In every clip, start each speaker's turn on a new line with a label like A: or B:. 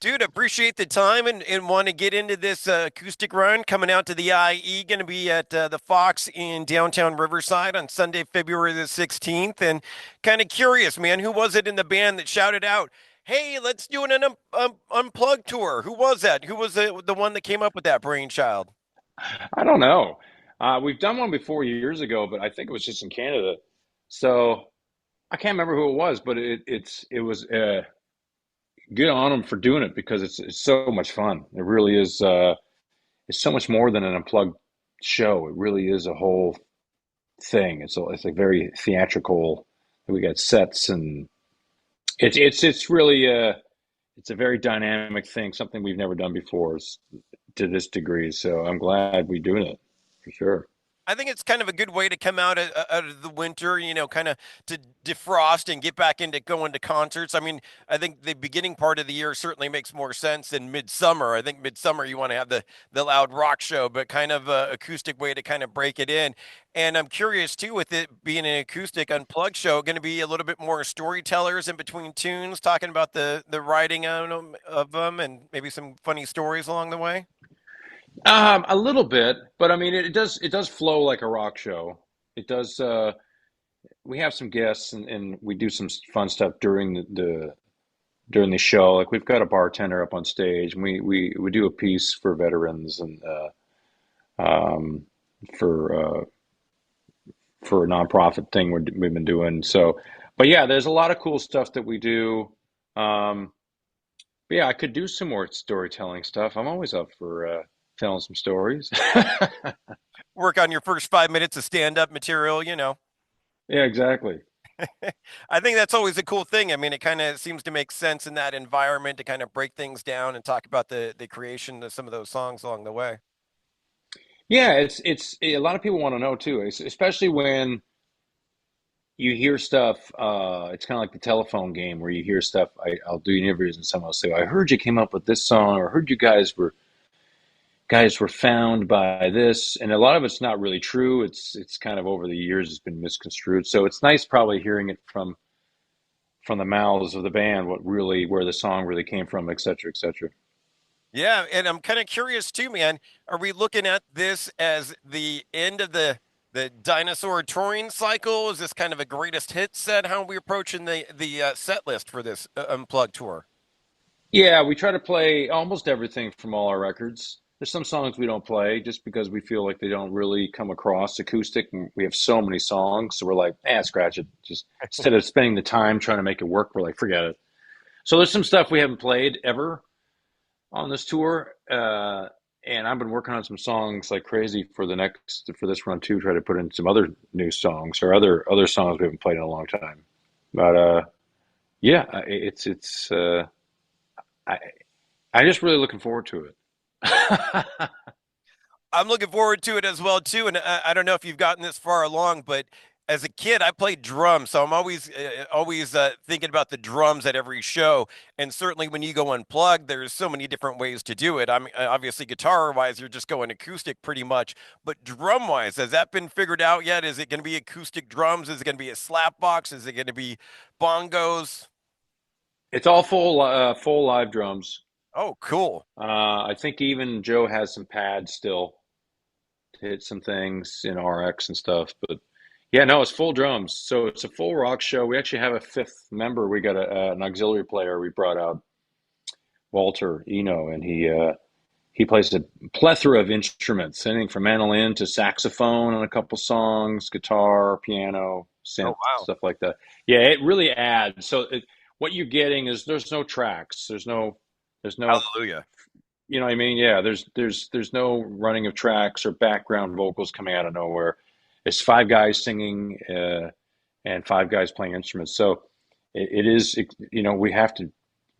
A: Dude, appreciate the time and want to get into this acoustic run coming out to the IE. Going to be at the Fox in downtown Riverside on Sunday, February the 16th. And kind of curious, man, who was it in the band that shouted out, "Hey, let's do an unplugged tour"? Who was that? Who was the one that came up with that brainchild?
B: I don't know. We've done one before years ago, but I think it was just in Canada. So I can't remember who it was, but it was good on them for doing it because it's so much fun. It really is. It's so much more than an unplugged show. It really is a whole thing. It's like very theatrical. We got sets and it's really it's a very dynamic thing. Something we've never done before to this degree. So I'm glad we're doing it for sure.
A: I think it's kind of a good way to come out of the winter, kind of to defrost and get back into going to concerts. I mean, I think the beginning part of the year certainly makes more sense than midsummer. I think midsummer you want to have the loud rock show, but kind of a acoustic way to kind of break it in. And I'm curious too, with it being an acoustic unplugged show, going to be a little bit more storytellers in between tunes, talking about the writing of them and maybe some funny stories along the way.
B: A little bit, but I mean, it does flow like a rock show. It does. We have some guests and we do some fun stuff during the show. Like we've got a bartender up on stage, and we do a piece for veterans and um, for uh, for a nonprofit thing we've been doing. So, but yeah, there's a lot of cool stuff that we do. Um, but yeah, I could do some more storytelling stuff. I'm always up for telling some stories.
A: Work on your first 5 minutes of stand-up material.
B: Yeah, exactly.
A: I think that's always a cool thing. I mean, it kind of seems to make sense in that environment to kind of break things down and talk about the creation of some of those songs along the way.
B: Yeah, it's a lot of people want to know too, especially when you hear stuff. It's kind of like the telephone game where you hear stuff. I'll do interviews and someone will say, "I heard you came up with this song," or "I heard you guys were found by this," and a lot of it's not really true. It's kind of over the years it's been misconstrued. So it's nice probably hearing it from the mouths of the band, what really where the song really came from, et cetera, et cetera.
A: Yeah, and I'm kind of curious too, man. Are we looking at this as the end of the dinosaur touring cycle? Is this kind of a greatest hit set? How are we approaching the set list for this unplugged tour?
B: Yeah, we try to play almost everything from all our records. There's some songs we don't play just because we feel like they don't really come across acoustic. And we have so many songs, so we're like, scratch it. Just instead of spending the time trying to make it work, we're like, forget it. So there's some stuff we haven't played ever on this tour, and I've been working on some songs like crazy for this run too. Try to put in some other new songs or other songs we haven't played in a long time. But yeah, I I'm just really looking forward to it.
A: I'm looking forward to it as well too. And I don't know if you've gotten this far along, but as a kid, I played drums, so I'm always thinking about the drums at every show. And certainly, when you go unplugged, there's so many different ways to do it. I mean, obviously, guitar wise, you're just going acoustic pretty much. But drum wise, has that been figured out yet? Is it going to be acoustic drums? Is it going to be a slap box? Is it going to be bongos?
B: It's all full live drums.
A: Oh, cool.
B: I think even Joe has some pads still to hit some things in RX and stuff. But yeah, no, it's full drums. So it's a full rock show. We actually have a fifth member. We got an auxiliary player we brought out, Walter Eno, and he plays a plethora of instruments, anything from mandolin to saxophone on a couple songs, guitar, piano,
A: Oh,
B: synth,
A: wow.
B: stuff like that. Yeah, it really adds. What you're getting is there's no tracks. There's no
A: Hallelujah.
B: you know what I mean? Yeah, there's no running of tracks or background vocals coming out of nowhere. It's five guys singing and five guys playing instruments. So we have to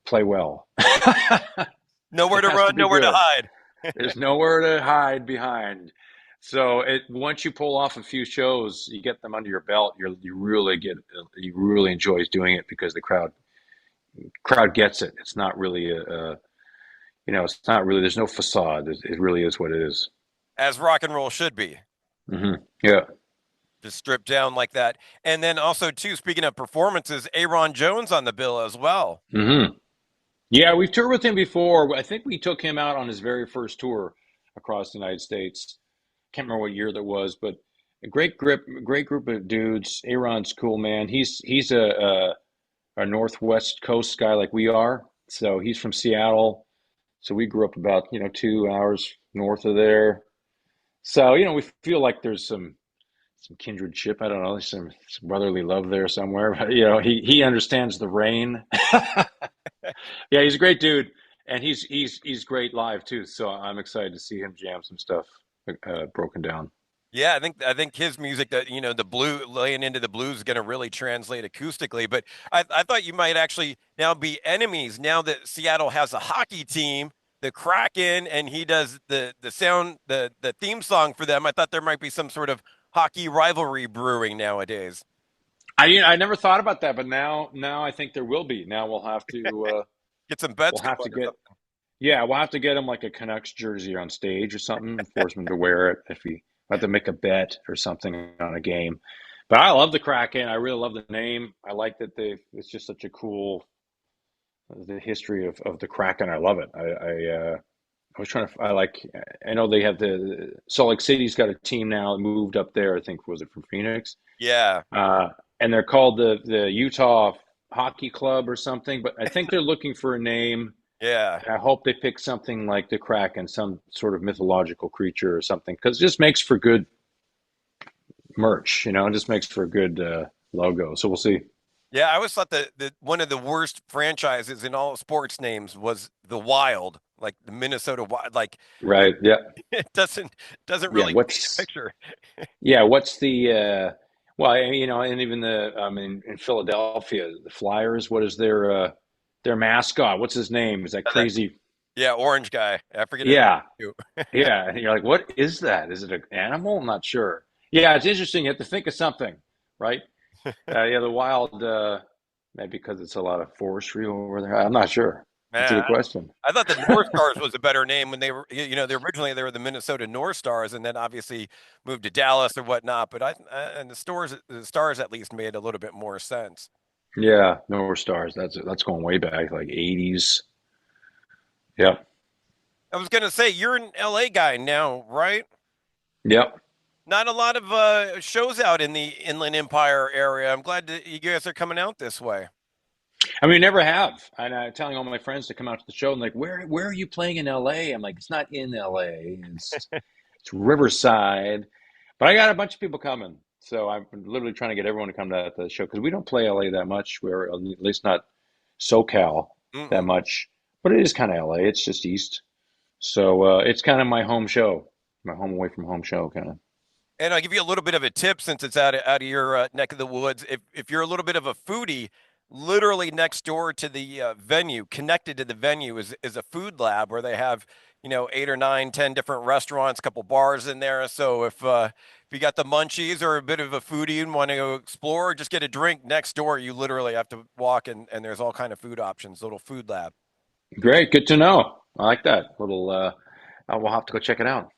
B: play well.
A: Nowhere
B: It
A: to
B: has to
A: run,
B: be
A: nowhere to
B: good.
A: hide.
B: There's nowhere to hide behind. So once you pull off a few shows, you get them under your belt. You really enjoy doing it because the crowd gets it. It's not really it's not really. There's no facade. It really is what it is.
A: As rock and roll should be.
B: Yeah.
A: Just stripped down like that. And then also too, speaking of performances, Ayron Jones on the bill as well.
B: hmm Yeah, we've toured with him before. I think we took him out on his very first tour across the United States. Can't remember what year that was, but great group of dudes. Aaron's cool, man. He's a Northwest Coast guy like we are. So he's from Seattle. So we grew up about, 2 hours north of there. So, we feel like there's some kindredship. I don't know, some brotherly love there somewhere. But he understands the rain. Yeah, he's a great dude, and he's great live too. So I'm excited to see him jam some stuff broken down.
A: Yeah, I think his music that the blue laying into the blues is going to really translate acoustically. But I thought you might actually now be enemies now that Seattle has a hockey team, the Kraken, and he does the sound the theme song for them. I thought there might be some sort of hockey rivalry brewing nowadays.
B: I never thought about that, but now I think there will be. Now
A: Get some bets
B: we'll have
A: going
B: to
A: or
B: get
A: something.
B: yeah, we'll have to get him like a Canucks jersey on stage or something, force him to wear it if we have to make a bet or something on a game. But I love the Kraken. I really love the name. I like that it's just such a cool the history of the Kraken. I love it. I was trying to I know they have the Salt Lake City's got a team now that moved up there. I think was it from Phoenix,
A: Yeah,
B: uh, and they're called the Utah Hockey Club or something. But I think they're looking for a name.
A: yeah.
B: I hope they pick something like the Kraken, some sort of mythological creature or something, because it just makes for good merch. It just makes for a good logo. So we'll see.
A: Yeah, I always thought that one of the worst franchises in all sports names was the Wild, like the Minnesota Wild. Like
B: Right? Yeah.
A: it doesn't
B: Yeah.
A: really paint a picture.
B: What's the well, and even in Philadelphia, the Flyers. What is their mascot? What's his name? Is that
A: That
B: crazy?
A: yeah, orange guy. I forget his
B: Yeah,
A: name too.
B: yeah. And you're like, what is that? Is it an animal? I'm not sure. Yeah, it's interesting. You have to think of something, right? Yeah, the Wild. Maybe because it's a lot of forestry over there. I'm not sure. That's a
A: Man,
B: good question.
A: I thought the North Stars was a better name when they were, originally they were the Minnesota North Stars, and then obviously moved to Dallas or whatnot. But and the Stars at least made a little bit more sense.
B: Yeah, North Stars. That's going way back, like '80s. Yep,
A: I was gonna say you're an LA guy now, right?
B: yep.
A: Not a lot of shows out in the Inland Empire area. I'm glad that you guys are coming out this way.
B: I mean, never have. And I'm telling all my friends to come out to the show, and like, where are you playing in LA? I'm like, it's not in LA. It's Riverside. But I got a bunch of people coming, so I'm literally trying to get everyone to come to the show because we don't play LA that much. We're at least not SoCal that
A: Mm-mm.
B: much, but it is kind of LA. It's just east, so it's kind of my home show, my home away from home show, kind of.
A: And I'll give you a little bit of a tip since it's out of your neck of the woods. If you're a little bit of a foodie, literally next door to the venue, connected to the venue, is a food lab where they have 8 or 9, 10 different restaurants, a couple bars in there. So if you got the munchies or a bit of a foodie and want to go explore, or just get a drink next door, you literally have to walk and there's all kind of food options. Little food lab.
B: Great, good to know. I like that little. We'll have to go check it out.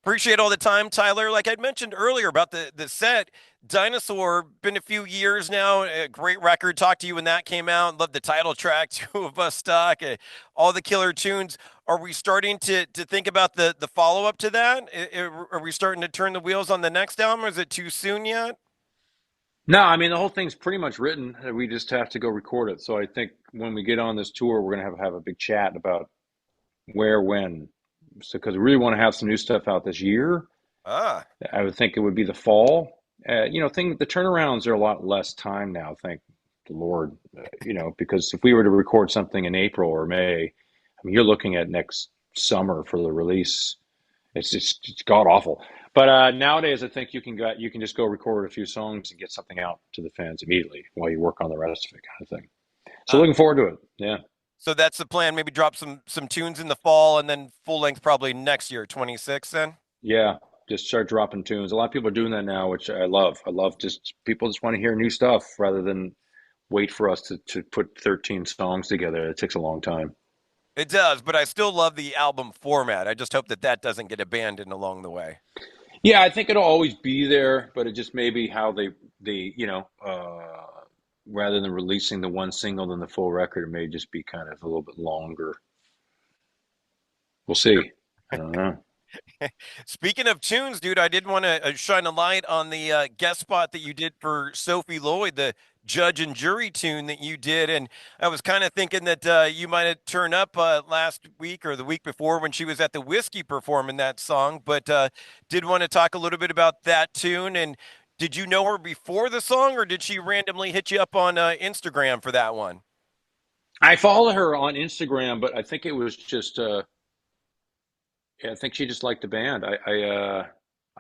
A: Appreciate all the time, Tyler. Like I'd mentioned earlier about the set, Dinosaur, been a few years now. A great record. Talked to you when that came out. Love the title track, Two of Us Stuck, all the killer tunes. Are we starting to think about the follow up to that? Are we starting to turn the wheels on the next album, or is it too soon yet?
B: No, I mean the whole thing's pretty much written. We just have to go record it. So I think when we get on this tour, we're gonna have a big chat about where, when. So because we really want to have some new stuff out this year,
A: Ah,
B: I would think it would be the fall. The turnarounds are a lot less time now. Thank the Lord. Because if we were to record something in April or May, I mean you're looking at next summer for the release. It's god awful. But nowadays, I think you can just go record a few songs and get something out to the fans immediately while you work on the rest of it, kind of thing. So
A: ah.
B: looking forward to it. Yeah,
A: So that's the plan. Maybe drop some tunes in the fall, and then full length probably next year, 26. Then.
B: yeah. Just start dropping tunes. A lot of people are doing that now, which I love. I love just people just want to hear new stuff rather than wait for us to put 13 songs together. It takes a long time.
A: It does, but I still love the album format. I just hope that doesn't get abandoned along the way.
B: Yeah, I think it'll always be there, but it just may be how they rather than releasing the one single than the full record, it may just be kind of a little bit longer. We'll see. I don't know.
A: Speaking of tunes, dude, I did want to shine a light on the guest spot that you did for Sophie Lloyd, the judge and jury tune that you did. And I was kind of thinking that you might have turned up last week or the week before when she was at the Whiskey performing that song, but did want to talk a little bit about that tune. And did you know her before the song, or did she randomly hit you up on Instagram for that one?
B: I follow her on Instagram, but I think it was just yeah, I think she just liked the band. I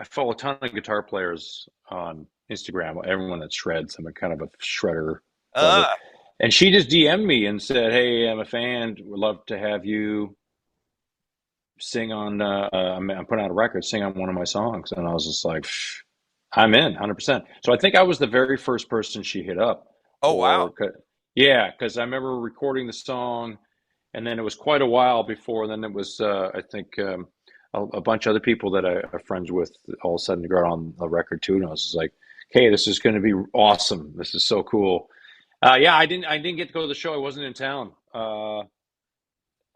B: follow a ton of guitar players on Instagram. Everyone that shreds. I'm a kind of a shredder lover.
A: Uh,
B: And she just DM'd me and said, "Hey, I'm a fan. Would love to have you sing on. I'm putting out a record. Sing on one of my songs." And I was just like, "Psh, I'm in, 100%." So I think I was the very first person she hit up,
A: oh, wow.
B: yeah, because I remember recording the song, and then it was quite a while before. Then it was, I think, a bunch of other people that I'm friends with all of a sudden got on the record too, and I was just like, "Hey, this is going to be awesome. This is so cool." Yeah, I didn't get to go to the show. I wasn't in town,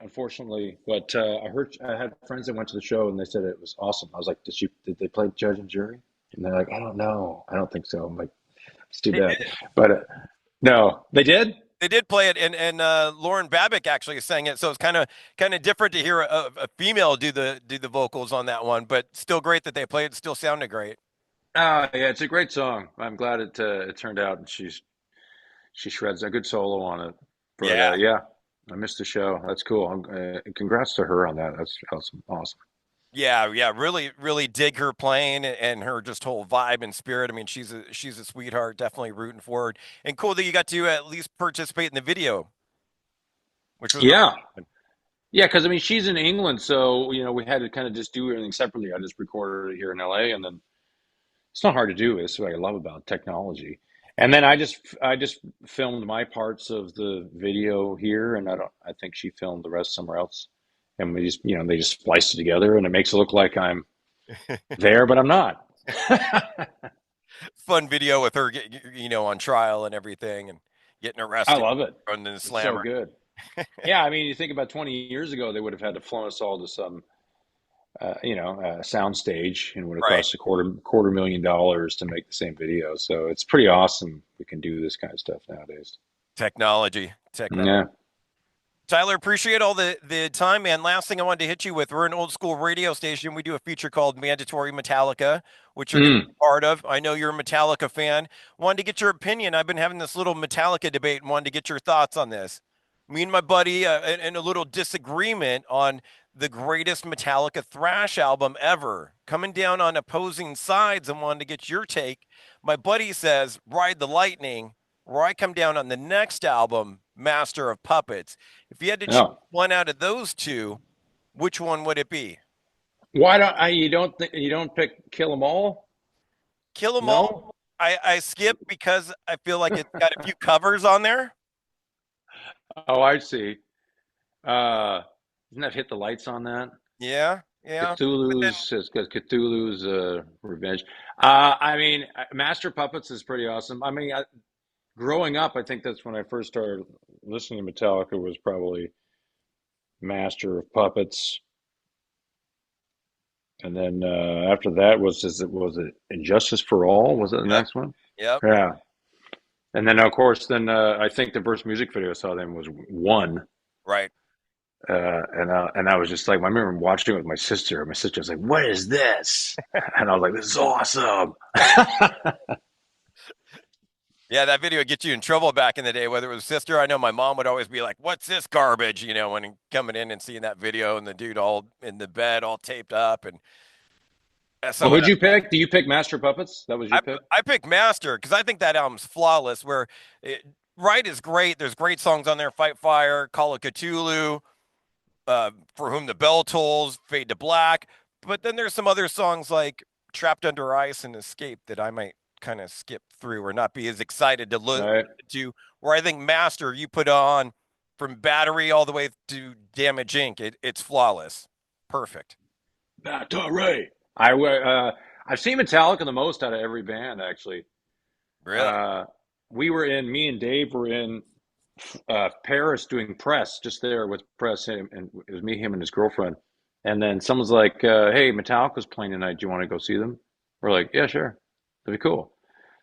B: unfortunately. But I had friends that went to the show, and they said it was awesome. I was like, did they play Judge and Jury? And they're like, I don't know. I don't think so. I'm like, it's too
A: They
B: bad.
A: did.
B: But no, they did.
A: They did play it, and Lauren Babick actually sang it, so it's kind of different to hear a female do the vocals on that one, but still great that they played. It still sounded great.
B: Yeah, it's a great song. I'm glad it turned out, and she shreds a good solo on it. But
A: Yeah,
B: yeah, I missed the show. That's cool. Congrats to her on that. That's awesome. Awesome.
A: yeah, yeah. Really, really dig her playing and her just whole vibe and spirit. I mean, she's a sweetheart. Definitely rooting for her, and cool that you got to at least participate in the video, which was really
B: Yeah,
A: fun.
B: yeah. Because I mean, she's in England, so we had to kind of just do everything separately. I just recorded it here in LA, and then it's not hard to do. It's what I love about technology. And then I just filmed my parts of the video here, and I think she filmed the rest somewhere else. And we just they just spliced it together, and it makes it look like I'm there, but I'm not.
A: Fun video with her, on trial and everything, and getting
B: I
A: arrested,
B: love it.
A: running the
B: It's so
A: slammer.
B: good. Yeah, I mean, you think about 20 years ago, they would have had to flown us all to some sound stage, and would have
A: Right.
B: cost a quarter million dollars to make the same video. So it's pretty awesome. We can do this kind of stuff nowadays.
A: Technology.
B: Yeah.
A: Tyler, appreciate all the time, man. Last thing I wanted to hit you with, we're an old school radio station. We do a feature called Mandatory Metallica, which you're going to be
B: Mm.
A: part of. I know you're a Metallica fan. Wanted to get your opinion. I've been having this little Metallica debate and wanted to get your thoughts on this. Me and my buddy in a little disagreement on the greatest Metallica thrash album ever, coming down on opposing sides, and wanted to get your take. My buddy says Ride the Lightning, where I come down on the next album, Master of Puppets. If you had to choose
B: Oh,
A: one out of those two, which one would it be?
B: why don't I? You don't pick Kill 'Em All?
A: Kill 'Em All.
B: No.
A: I skip because I feel like it's got a few covers on there.
B: Oh, I see. Isn't that Hit the Lights on that?
A: Yeah, yeah. But then,
B: It's got Cthulhu's Revenge. I mean, Master Puppets is pretty awesome. I mean, growing up, I think that's when I first started listening to Metallica was probably Master of Puppets, and then after that was it Injustice for All? Was it the
A: yep,
B: next one?
A: yep,
B: Yeah, and then of course, then I think the first music video I saw them was One.
A: right.
B: And I was just like, I remember watching it with my sister. My sister was like, "What is this?" And I was like, "This is awesome."
A: Yeah, that video would get you in trouble back in the day, whether it was sister. I know my mom would always be like, "What's this garbage?" When coming in and seeing that video and the dude all in the bed, all taped up, and
B: Well,
A: some of
B: who'd
A: that.
B: you pick? Do you pick Master Puppets? That was
A: I
B: your pick?
A: I picked Master because I think that album's flawless. Where Right is great. There's great songs on there: Fight Fire, Call of Cthulhu, For Whom the Bell Tolls, Fade to Black. But then there's some other songs like Trapped Under Ice and Escape that I might kind of skip through or not be as excited to look
B: Right.
A: to. Where I think Master, you put on from Battery all the way to Damage Inc. It's flawless, perfect.
B: That's all right. I've seen Metallica the most out of every band actually.
A: Really?
B: Uh, me and Dave were in Paris doing press, just there with press, and it was me, him, and his girlfriend. And then someone's like, "Hey, Metallica's playing tonight. Do you want to go see them?" We're like, "Yeah, sure, that'd be cool."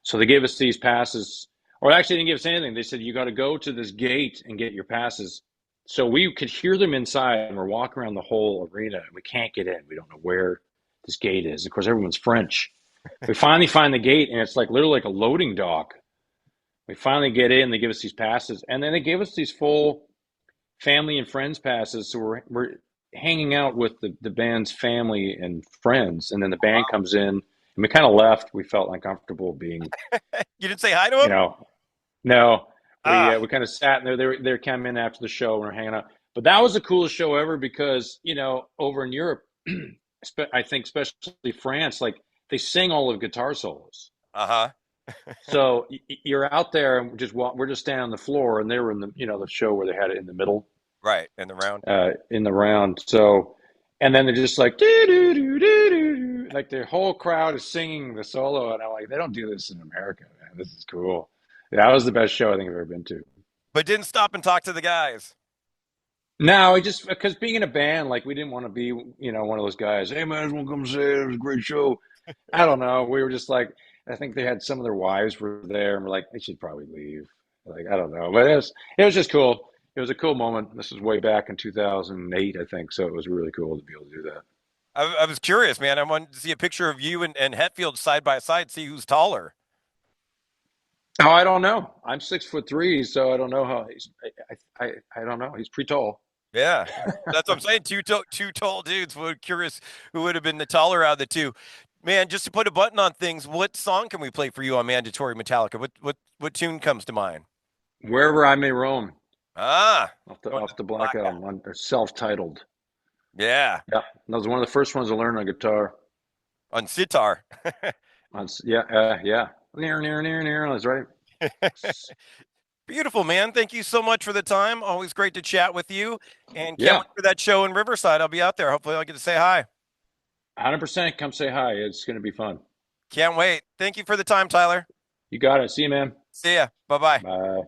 B: So they gave us these passes, or actually, they didn't give us anything. They said you got to go to this gate and get your passes. So we could hear them inside, and we're walking around the whole arena, and we can't get in. We don't know where this gate is. Of course, everyone's French. We finally find the gate, and it's like literally like a loading dock. We finally get in. They give us these passes, and then they gave us these full family and friends passes. So we're hanging out with the band's family and friends, and then the band comes in, and we kind of left. We felt uncomfortable being,
A: You didn't say hi to
B: you
A: him?
B: know, no.
A: Ah,
B: We kind of sat in there. They came in after the show, and we're hanging out. But that was the coolest show ever because over in Europe, I think especially France, like they sing all of guitar solos.
A: uh-huh.
B: So you're out there and we're just standing on the floor, and they were in the show where they had it in the middle,
A: Right, in the round.
B: in the round. So, and then they're just like doo doo doo doo doo, like the whole crowd is singing the solo, and I'm like, they don't do this in America, man. This is cool. That was the best show I think I've ever been to.
A: But didn't stop and talk to the guys.
B: No, I just because being in a band, like we didn't want to be, one of those guys. Hey man, just want to come say it was a great show. I don't know. We were just like, I think they had some of their wives were there, and we're like, they should probably leave. Like, I don't know, but it was just cool. It was a cool moment. This was way back in 2008, I think. So it was really cool to be able to do that.
A: I was curious, man. I wanted to see a picture of you and Hetfield side by side, see who's taller.
B: Oh, I don't know. I'm 6'3", so I don't know how he's. I don't know. He's pretty tall.
A: Yeah, that's what I'm saying. Two tall dudes. Would curious who would have been the taller out of the two. Man, just to put a button on things, what song can we play for you on Mandatory Metallica? What tune comes to mind?
B: Wherever I may roam,
A: Ah,
B: off the
A: going to
B: off the
A: the
B: Black
A: Black Album.
B: Album, self-titled.
A: Yeah,
B: Yeah, that was one of the first ones I learned on guitar.
A: on sitar.
B: Yeah. Near. That's right.
A: Beautiful, man. Thank you so much for the time. Always great to chat with you. And can't
B: Yeah,
A: wait for that show in Riverside. I'll be out there. Hopefully, I'll get to say hi.
B: 100%. Come say hi. It's going to be fun.
A: Can't wait. Thank you for the time, Tyler.
B: You got it. See you, man.
A: See ya. Bye bye.
B: Bye.